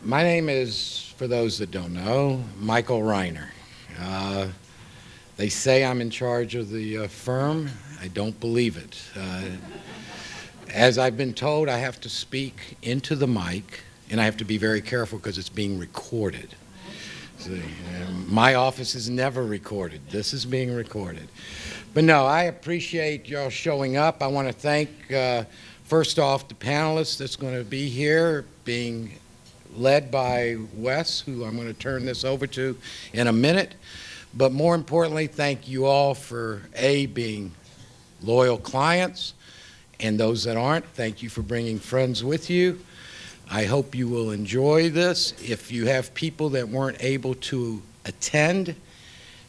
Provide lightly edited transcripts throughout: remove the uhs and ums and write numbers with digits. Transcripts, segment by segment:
My name is, for those that don't know, Michael Reiner. They say I'm in charge of the firm. I don't believe it. As I've been told, I have to speak into the mic, and I have to be very careful because it's being recorded. See, my office is never recorded. This is being recorded. But no, I appreciate y'all showing up. I want to thank, first off, the panelists that's going to be here, being led by Wes, who I'm going to turn this over to in a minute. But more importantly, thank you all for, A, being loyal clients, and those that aren't, thank you for bringing friends with you. I hope you will enjoy this. If you have people that weren't able to attend,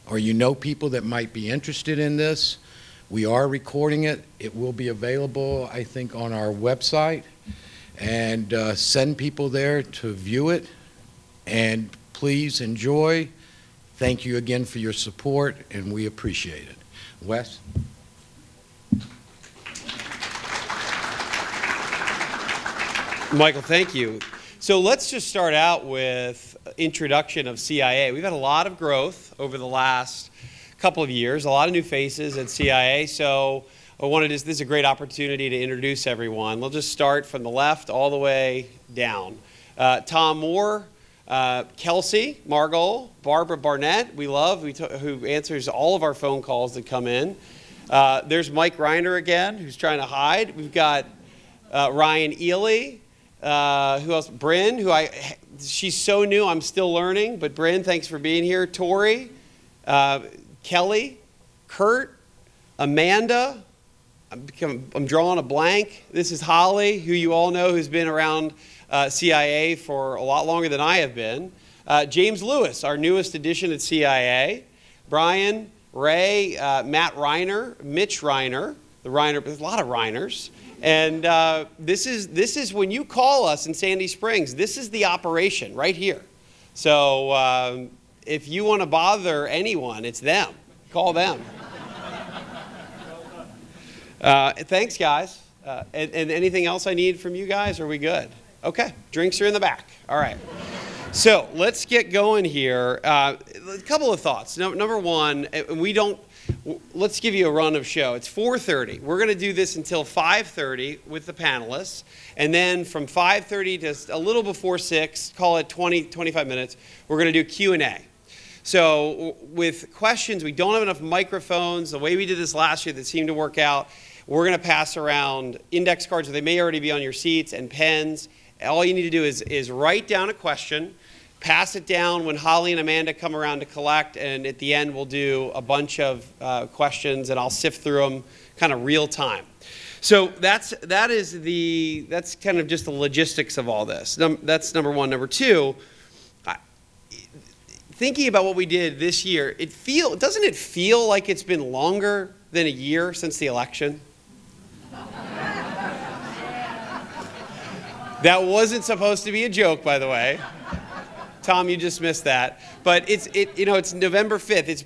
or you know people that might be interested in this, we are recording it. It will be available, I think, on our website. And send people there to view it. And please enjoy. Thank you again for your support, and we appreciate it. Wes? Michael, thank you. So let's just start out with introduction of CIA. We've had a lot of growth over the last couple of years, a lot of new faces at CIA. So this is a great opportunity to introduce everyone. We'll just start from the left all the way down. Tom Moore, Kelsey Margol, Barbara Barnett, who answers all of our phone calls that come in. There's Mike Reiner again, who's trying to hide. We've got Ryan Ely. Who else? Bryn, she's so new, I'm still learning. But Bryn, thanks for being here. Tori, Kelly, Kurt, Amanda. I'm drawing a blank. This is Holly, who you all know, who's been around CIA for a lot longer than I have been. James Lewis, our newest addition at CIA. Brian, Ray, Matt Reiner, Mitch Reiner. There's a lot of Reiners. And this is when you call us in Sandy Springs, this is the operation right here. So if you want to bother anyone, it's them. Call them. Thanks, guys. And anything else I need from you guys? Are we good? Okay. Drinks are in the back. All right. So let's get going here. A couple of thoughts. Number one, let's give you a run of show. It's 4:30. We're going to do this until 5:30 with the panelists. And then from 5:30 to a little before 6, call it 20, 25 minutes, we're going to do Q&A. So with questions, we don't have enough microphones. The way we did this last year that seemed to work out, we're going to pass around index cards, or they may already be on your seats, and pens. All you need to do is write down a question, pass it down when Holly and Amanda come around to collect, and at the end we'll do a bunch of questions, and I'll sift through them kind of real time. So that's kind of just the logistics of all this. That's number one. Number two, thinking about what we did this year, doesn't it feel like it's been longer than a year since the election? That wasn't supposed to be a joke, by the way. Tom, you just missed that. But it's November 5th. It's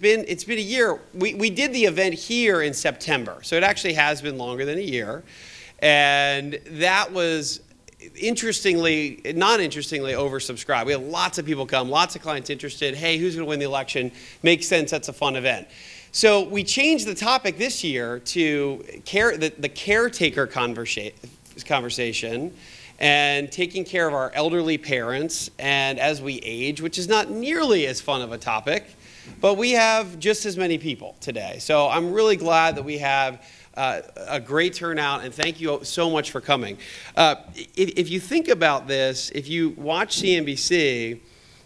been a year. We did the event here in September, so it actually has been longer than a year. And that was not interestingly oversubscribed. We had lots of people come, lots of clients interested. Hey, who's going to win the election? Makes sense. That's a fun event. So we changed the topic this year to the caretaker conversation and taking care of our elderly parents and as we age, which is not nearly as fun of a topic, but we have just as many people today. So I'm really glad that we have a great turnout, and thank you so much for coming. If you think about this, if you watch CNBC,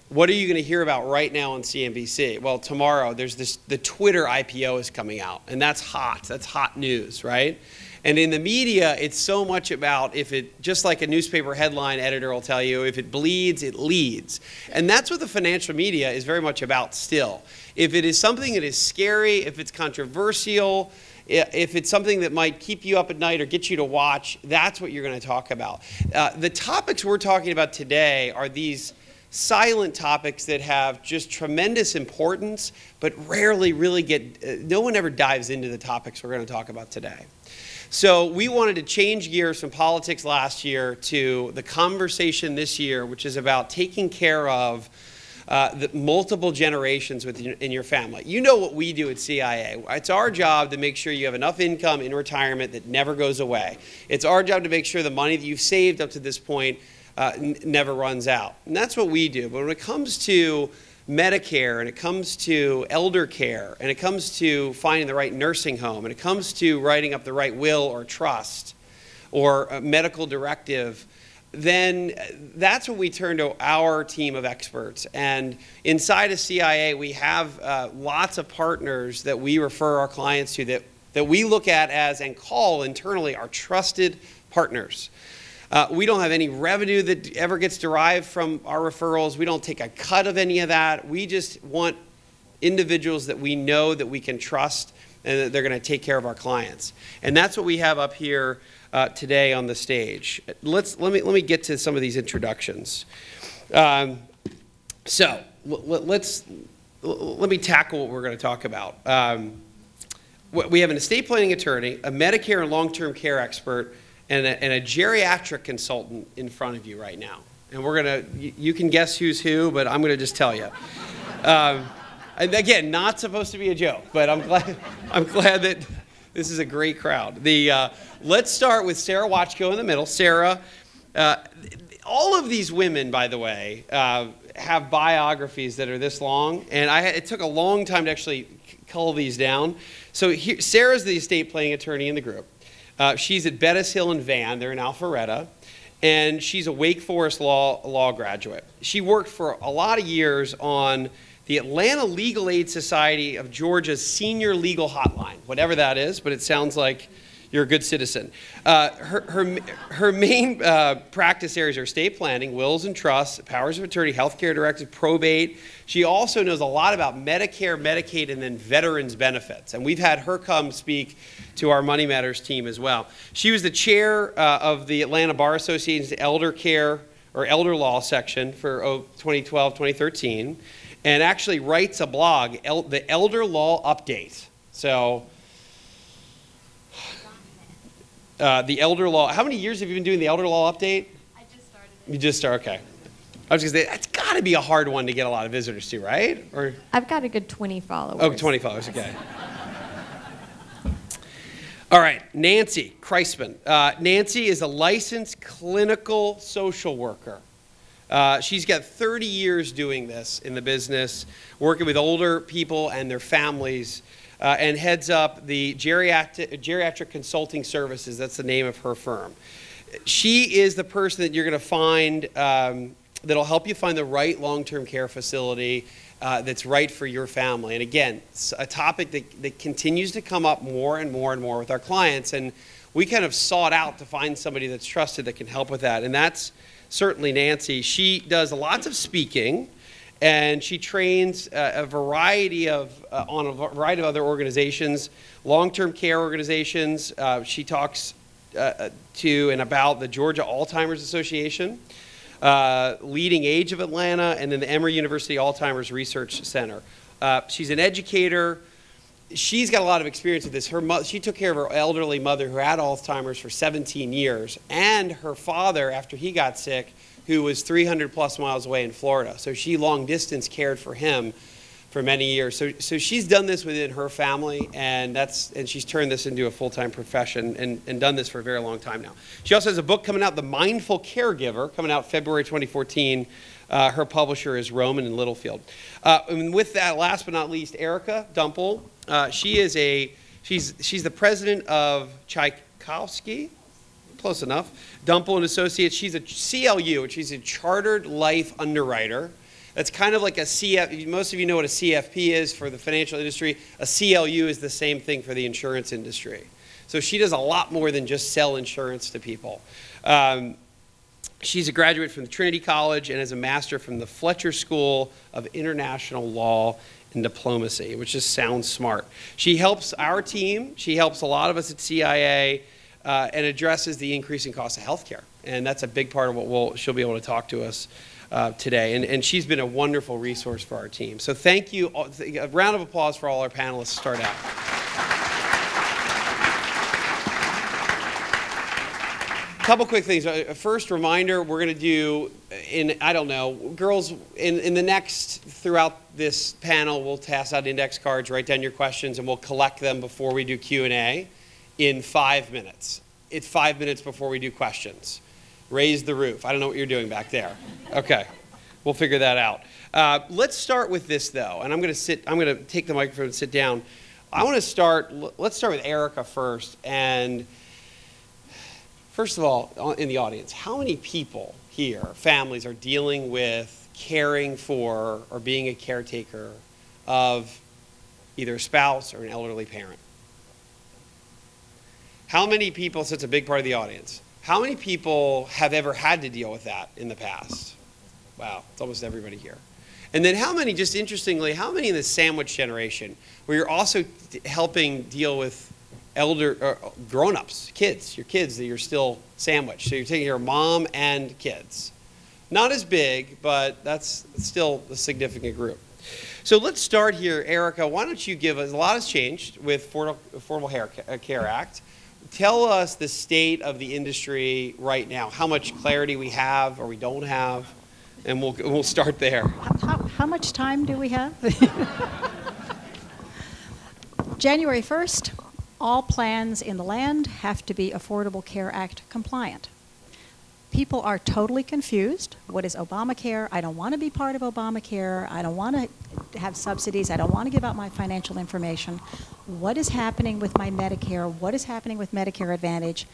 what are you going to hear about right now on CNBC? Well, tomorrow the Twitter IPO is coming out, and that's hot. That's hot news, right? And in the media, it's so much about just like a newspaper headline editor will tell you, if it bleeds, it leads. And that's what the financial media is very much about still. If it is something that is scary, if it's controversial, if it's something that might keep you up at night or get you to watch, that's what you're going to talk about. The topics we're talking about today are these silent topics that have just tremendous importance, but rarely really no one ever dives into the topics we're going to talk about today. So we wanted to change gears from politics last year to the conversation this year, which is about taking care of the multiple generations in your family. You know what we do at CIA. It's our job to make sure you have enough income in retirement that never goes away. It's our job to make sure the money that you've saved up to this point never runs out. And that's what we do. But when it comes to Medicare, and it comes to elder care, and it comes to finding the right nursing home, and it comes to writing up the right will or trust or a medical directive, then that's when we turn to our team of experts. And inside of CIA, we have lots of partners that we refer our clients to that we look at as and call internally our trusted partners. We don't have any revenue that ever gets derived from our referrals. We don't take a cut of any of that. We just want individuals that we know that we can trust and that they're going to take care of our clients. And that's what we have up here today on the stage. Let me get to some of these introductions. Let me tackle what we're going to talk about. We have an estate planning attorney, a Medicare and long-term care expert, and a geriatric consultant in front of you right now. And we're going to, you can guess who's who, but I'm going to just tell you. And again, not supposed to be a joke, but I'm glad that this is a great crowd. Let's start with Sarah Watchko in the middle. Sarah, all of these women, by the way, have biographies that are this long, and it took a long time to actually cull these down. So here, Sarah's the estate planning attorney in the group. She's at Bettis Hill and Van. They're in Alpharetta. And she's a Wake Forest law graduate. She worked for a lot of years on the Atlanta Legal Aid Society of Georgia's Senior Legal Hotline, whatever that is, but it sounds like you're a good citizen. Her main practice areas are estate planning, wills and trusts, powers of attorney, healthcare directives, probate. She also knows a lot about Medicare, Medicaid, and then veterans benefits. And we've had her come speak to our Money Matters team as well. She was the chair of the Atlanta Bar Association's Elder Care or Elder Law section for 2012, 2013, and actually writes a blog, the Elder Law Update. So the Elder Law, how many years have you been doing the Elder Law Update? I just started it. You just started, okay. I was going to say, that's got to be a hard one to get a lot of visitors to, right? Or I've got a good 20 followers. Oh, 20 followers, okay. All right, Nancy Kreisman. Nancy is a licensed clinical social worker. She's got 30 years doing this in the business, working with older people and their families, and heads up the Geriatric Consulting Services. That's the name of her firm. She is the person that you're going to find that'll help you find the right long-term care facility that's right for your family. And again, it's a topic that continues to come up more and more and more with our clients, and we kind of sought out to find somebody that's trusted that can help with that, and that's certainly Nancy. She does lots of speaking, and she trains on a variety of other organizations, long-term care organizations. She talks to and about the Georgia Alzheimer's Association, Leading Age of Atlanta, and then the Emory University Alzheimer's Research Center. She's an educator. She's got a lot of experience with this. She took care of her elderly mother who had Alzheimer's for 17 years, and her father, after he got sick, who was 300 plus miles away in Florida. So she long distance cared for him for many years. So she's done this within her family, and she's turned this into a full-time profession and done this for a very long time now. She also has a book coming out, The Mindful Caregiver, coming out February 2014. Her publisher is Roman and Littlefield. And with that, last but not least, Erica Dumpel. She's the president of Tchaikovsky. Close enough. Dumpel and Associates. She's a CLU, which is a Chartered Life Underwriter. That's kind of like a CF. Most of you know what a CFP is for the financial industry. A CLU is the same thing for the insurance industry. So she does a lot more than just sell insurance to people. She's a graduate from Trinity College and has a master from the Fletcher School of International Law and Diplomacy, which just sounds smart. She helps our team. She helps a lot of us at CIA and addresses the increasing cost of healthcare. And that's a big part of what she'll be able to talk to us today. And she's been a wonderful resource for our team. So thank you. A round of applause for all our panelists to start out. Couple quick things. First reminder, we're going to do, I don't know, girls, in the next, throughout this panel, we'll pass out index cards, write down your questions, and we'll collect them before we do Q&A in 5 minutes. It's 5 minutes before we do questions. Raise the roof. I don't know what you're doing back there. Okay. We'll figure that out. Let's start with this, though, and I'm going to take the microphone and sit down. Let's start with Erica first. And first of all, in the audience, how many people here, families, are dealing with caring for or being a caretaker of either a spouse or an elderly parent? How many people, so it's a big part of the audience, how many people have ever had to deal with that in the past? Wow, it's almost everybody here. And then how many, just interestingly, how many in the sandwich generation where you're also helping deal with grown-ups, kids, your kids that you're still sandwiched. So you're taking care of mom and kids. Not as big, but that's still a significant group. So let's start here. Erica, why don't you give us, a lot has changed with Affordable Care Act. Tell us the state of the industry right now, how much clarity we have or we don't have, and we'll start there. How much time do we have? January 1st, all plans in the land have to be Affordable Care Act compliant. People are totally confused. What is Obamacare? I don't want to be part of Obamacare. I don't want to have subsidies. I don't want to give out my financial information. What is happening with my Medicare? What is happening with Medicare Advantage?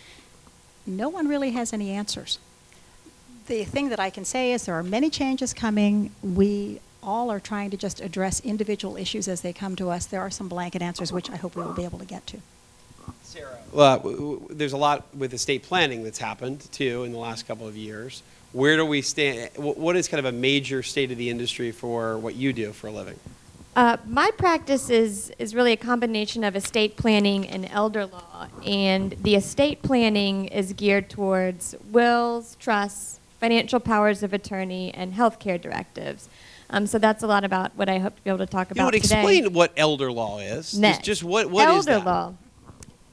No one really has any answers. The thing that I can say is there are many changes coming. We all are trying to just address individual issues as they come to us. There are some blanket answers, which I hope we will be able to get to. Sarah. Well, there's a lot with estate planning that's happened, too, in the last couple of years. Where do we stand? What is kind of a major state of the industry for what you do for a living? My practice is really a combination of estate planning and elder law. And the estate planning is geared towards wills, trusts, financial powers of attorney, and healthcare directives. So that's a lot about what I hope to be able to talk about today. Explain what elder law is. Next. Just what elder is that? Law.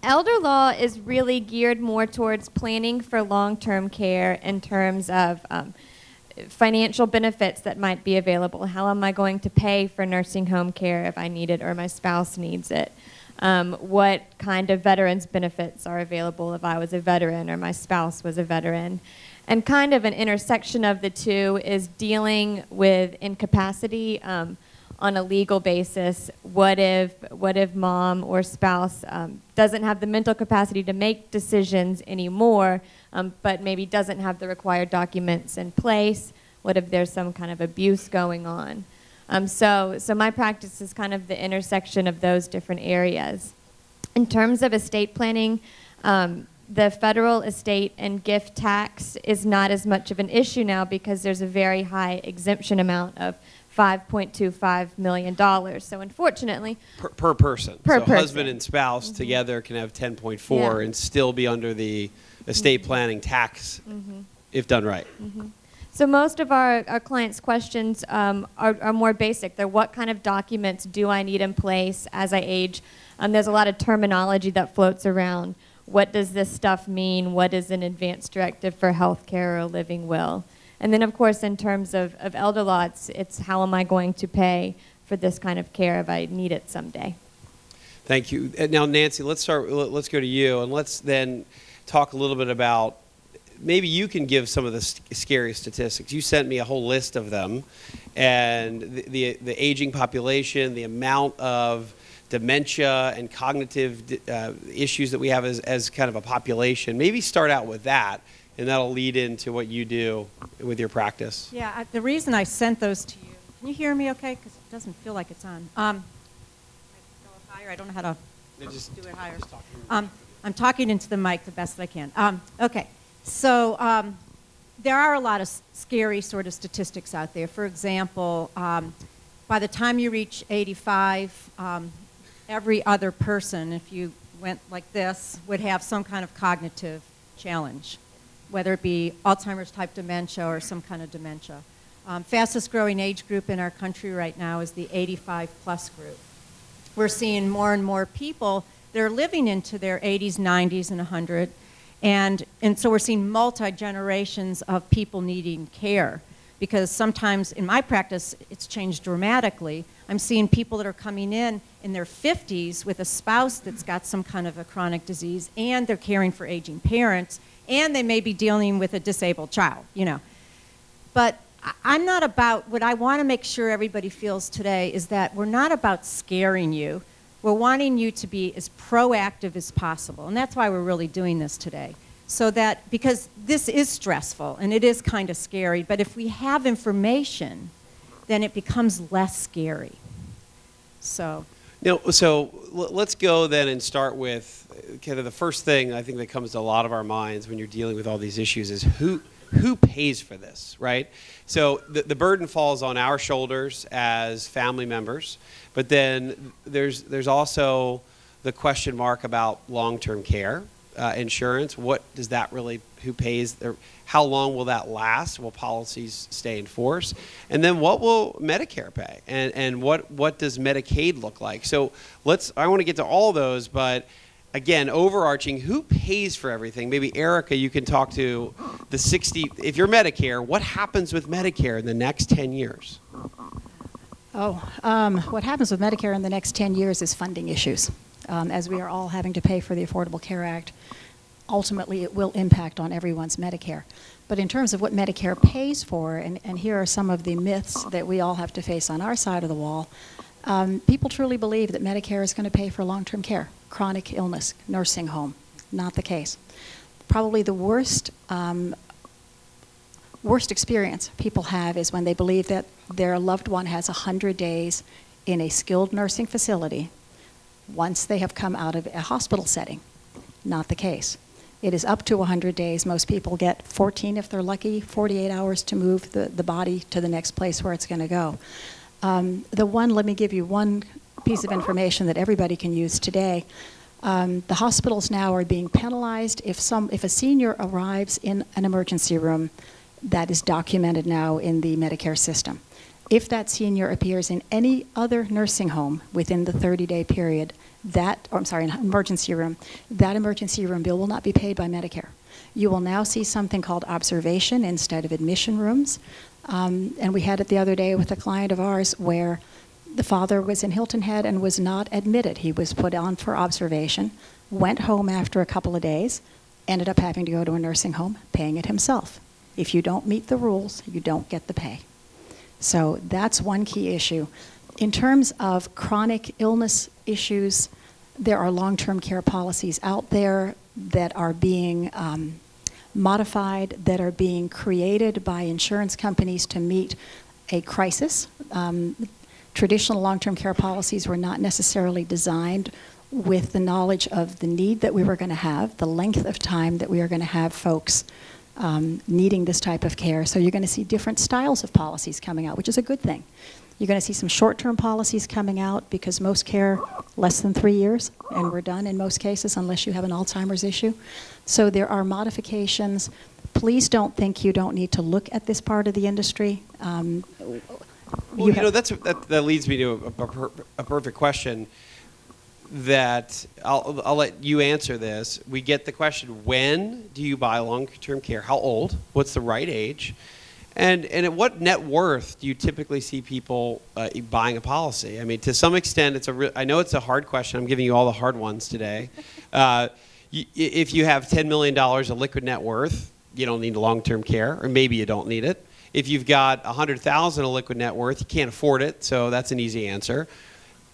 Elder law is really geared more towards planning for long-term care in terms of financial benefits that might be available. How am I going to pay for nursing home care if I need it or my spouse needs it? What kind of veterans benefits are available if I was a veteran or my spouse was a veteran? And kind of an intersection of the two is dealing with incapacity on a legal basis. What if mom or spouse doesn't have the mental capacity to make decisions anymore, but maybe doesn't have the required documents in place? What if there's some kind of abuse going on? So my practice is kind of the intersection of those different areas. In terms of estate planning, the federal estate and gift tax is not as much of an issue now because there's a very high exemption amount of $5.25 million. So unfortunately... Per person. Per person. Husband and spouse together can have 10.4 and still be under the estate planning tax if done right. So most of our clients' questions are more basic. They're what kind of documents do I need in place as I age? There's a lot of terminology that floats around. What does this stuff mean? What is an advance directive for health care or a living will? And then, of course, in terms of elder law, it's how am I going to pay for this kind of care if I need it someday? Thank you. Now, Nancy, let's go to you, and let's then talk a little bit about, maybe you can give some of the scary statistics. You sent me a whole list of them, and the aging population, the amount of dementia and cognitive issues that we have as kind of a population. Maybe start out with that, and that'll lead into what you do with your practice. Yeah, the reason I sent those to you, can you hear me okay? Because it doesn't feel like it's on. I go higher. I don't know how to do it higher. I'm talking into the mic the best that I can. Okay, so there are a lot of scary sort of statistics out there. For example, by the time you reach 85, every other person, if you went like this, would have some kind of cognitive challenge, whether it be Alzheimer's type dementia or some kind of dementia. Fastest growing age group in our country right now is the 85 plus group. We're seeing more and more people that are living into their 80s, 90s, and 100, And so we're seeing multi-generations of people needing care, because sometimes in my practice, it's changed dramatically. I'm seeing people that are coming in their 50s with a spouse that's got some kind of a chronic disease, and they're caring for aging parents, and they may be dealing with a disabled child, you know. But I'm not about, what I want to make sure everybody feels today is that we're not about scaring you. We're wanting you to be as proactive as possible, and that's why we're really doing this today. So that, because this is stressful and it is kind of scary, but if we have information, then it becomes less scary. So. Now, so let's go then and start with kind of the first thing I think that comes to a lot of our minds when you're dealing with all these issues is who pays for this, right? So the burden falls on our shoulders as family members, but then there's also the question mark about long-term care insurance. What does that really, who pays, how long will that last? Will policies stay in force? And then what will Medicare pay? And what does Medicaid look like? So I want to get to all those, but again, overarching, who pays for everything? Maybe Erica, you can talk to the 60, if you're Medicare, what happens with Medicare in the next 10 years? What happens with Medicare in the next 10 years is funding issues. As we are all having to pay for the Affordable Care Act, ultimately it will impact on everyone's Medicare. But in terms of what Medicare pays for, and here are some of the myths that we all have to face on our side of the wall, people truly believe that Medicare is going to pay for long-term care, chronic illness, nursing home. Not the case. Probably the worst experience people have is when they believe that their loved one has 100 days in a skilled nursing facility once they have come out of a hospital setting. Not the case. It is up to 100 days. Most people get 14 if they're lucky, 48 hours to move the body to the next place where it's going to go. Let me give you one piece of information that everybody can use today. The hospitals now are being penalized if a senior arrives in an emergency room. That is documented now in the Medicare system. If that senior appears in any other nursing home within the 30-day period, an emergency room, that emergency room bill will not be paid by Medicare. You will now see something called observation instead of admission rooms. And we had it the other day with a client of ours where the father was in Hilton Head and was not admitted. He was put on for observation, went home after a couple of days, ended up having to go to a nursing home, paying it himself. If you don't meet the rules, you don't get the pay. So that's one key issue. In terms of chronic illness issues, there are long-term care policies out there that are being modified, that are being created by insurance companies to meet a crisis. Traditional long-term care policies were not necessarily designed with the knowledge of the need that we were going to have, the length of time that we are going to have folks needing this type of care. So you're going to see different styles of policies coming out, which is a good thing. You're going to see some short-term policies coming out because most care less than 3 years, and we're done in most cases unless you have an Alzheimer's issue. So there are modifications. Please don't think you don't need to look at this part of the industry. Well, that leads me to a perfect question that I'll let you answer this. We get the question, when do you buy long-term care? How old? What's the right age? And at what net worth do you typically see people buying a policy? I mean, to some extent, I know it's a hard question. I'm giving you all the hard ones today. If you have $10 million of liquid net worth, you don't need long-term care, or maybe you don't need it. If you've got $100,000 of liquid net worth, you can't afford it, so that's an easy answer.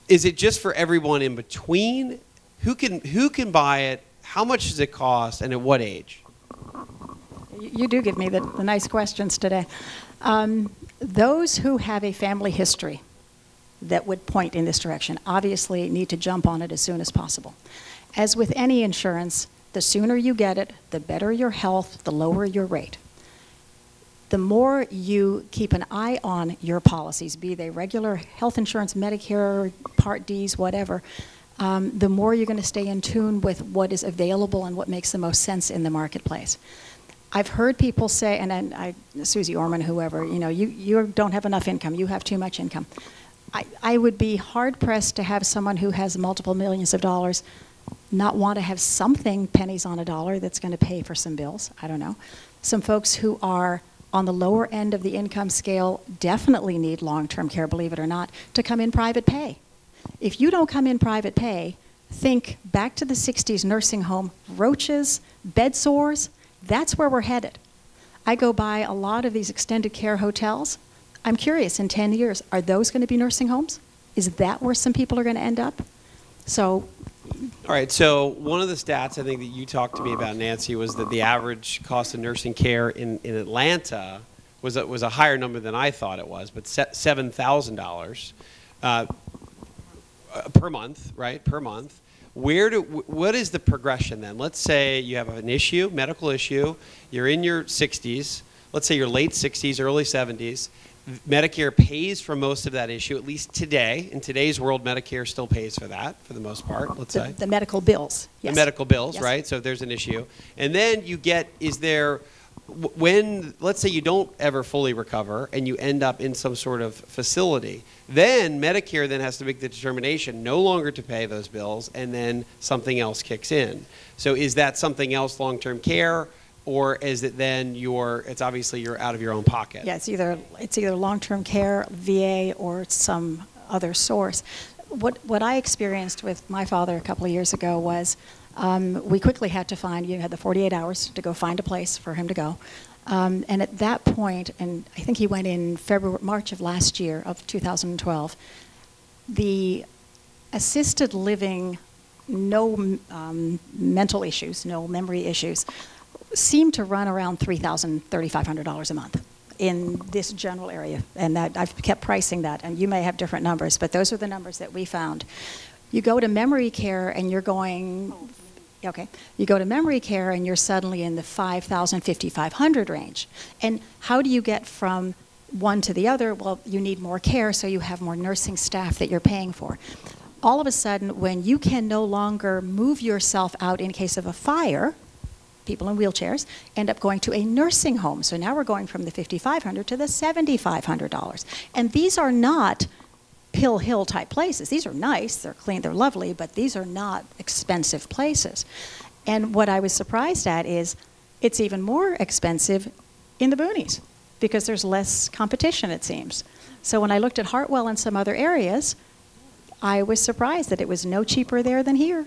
Is it just for everyone in between? Who can buy it? How much does it cost, and at what age? You do give me the nice questions today. Those who have a family history that would point in this direction obviously need to jump on it as soon as possible. As with any insurance, the sooner you get it, the better your health, the lower your rate. The more you keep an eye on your policies, be they regular health insurance, Medicare, Part Ds, whatever, the more you're going to stay in tune with what is available and what makes the most sense in the marketplace. I've heard people say, and Susie Orman, whoever, you don't have enough income, you have too much income. I would be hard-pressed to have someone who has multiple millions of dollars not want to have something pennies on a dollar that's going to pay for some bills. I don't know. Some folks who are on the lower end of the income scale definitely need long-term care, believe it or not, to come in private pay. If you don't come in private pay, think back to the 60s nursing home, roaches, bed sores, that's where we're headed. I go by a lot of these extended care hotels. I'm curious, in 10 years, are those going to be nursing homes? Is that where some people are going to end up? So, all right, so one of the stats I think that you talked to me about, Nancy, was that the average cost of nursing care in Atlanta was a higher number than I thought it was, but $7,000 per month, right, per month. What is the progression then? Let's say you have an issue, medical issue, you're in your 60s, let's say your late 60s, early 70s, Medicare pays for most of that issue, at least today. In today's world, Medicare still pays for that, for the most part, let's say. The medical bills, yes. The medical bills, yes. right? So if there's an issue. And then you get, when, let's say you don't ever fully recover and you end up in some sort of facility, then Medicare then has to make the determination no longer to pay those bills, and then something else kicks in. So is that something else long-term care? Or is it then it's obviously you're out of your own pocket? Yeah, it's either long-term care, VA, or some other source. What I experienced with my father a couple of years ago was we quickly had to find, you had the 48 hours to go find a place for him to go. And at that point, and I think he went in March of last year, of 2012, the assisted living, no mental issues, no memory issues, seem to run around $3,000, $3,500 a month in this general area. And that I've kept pricing that, and you may have different numbers, but those are the numbers that we found. You go to memory care and you're going, okay, you go to memory care and you're suddenly in the $5,000, $5,500 range. And how do you get from one to the other? Well, you need more care, so you have more nursing staff that you're paying for. All of a sudden, when you can no longer move yourself out in case of a fire, people in wheelchairs end up going to a nursing home. So now we're going from the $5,500 to the $7,500. And these are not Pill Hill type places. These are nice, they're clean, they're lovely, but these are not expensive places. And what I was surprised at is it's even more expensive in the boonies because there's less competition, it seems. So when I looked at Hartwell and some other areas, I was surprised that it was no cheaper there than here.